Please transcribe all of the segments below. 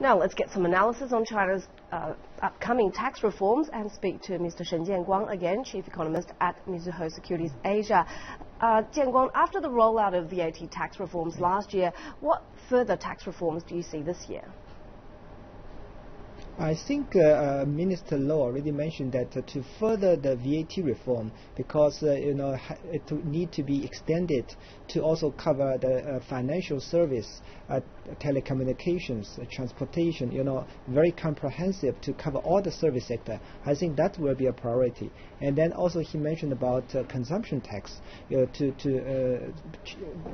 Now let's get some analysis on China's upcoming tax reforms and speak to Mr. Shen Jianguang again, Chief Economist at Mizuho Securities Asia. Jianguang, after the rollout of VAT tax reforms last year, what further tax reforms do you see this year? I think Minister Lo already mentioned that to further the VAT reform, because it need to be extended to also cover the financial service, telecommunications, transportation, very comprehensive to cover all the service sector. I think that will be a priority. And then also he mentioned about consumption tax, to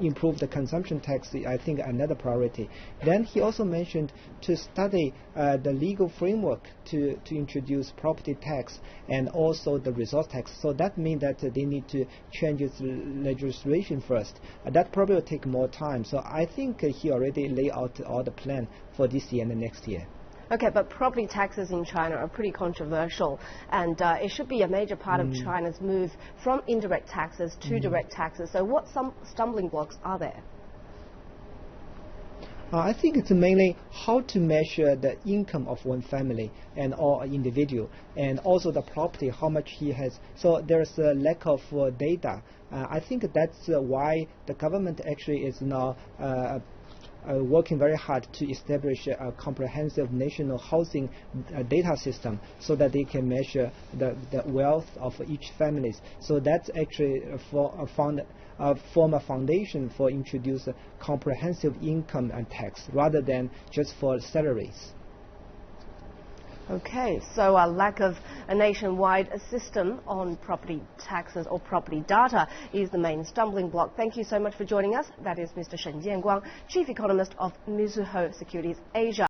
improve the consumption tax, I think another priority. Then he also mentioned to study the legal framework to introduce property tax and also the resource tax. So that means that they need to change its legislation first. That probably will take more time. So I think he already laid out all the plan for this year and the next year. Okay, but property taxes in China are pretty controversial, and it should be a major part of China's move from indirect taxes to direct taxes. So what stumbling blocks are there? I think it's mainly how to measure the income of one family and or individual, and also the property, how much he has. So there's a lack of data. I think that's why the government actually is now working very hard to establish a comprehensive national housing data system so that they can measure the wealth of each family. So that's actually form a foundation for introduce a comprehensive income and tax rather than just for salaries. Okay, so a lack of a nationwide system on property taxes or property data is the main stumbling block. Thank you so much for joining us. That is Mr. Shen Jianguang, Chief Economist of Mizuho Securities Asia.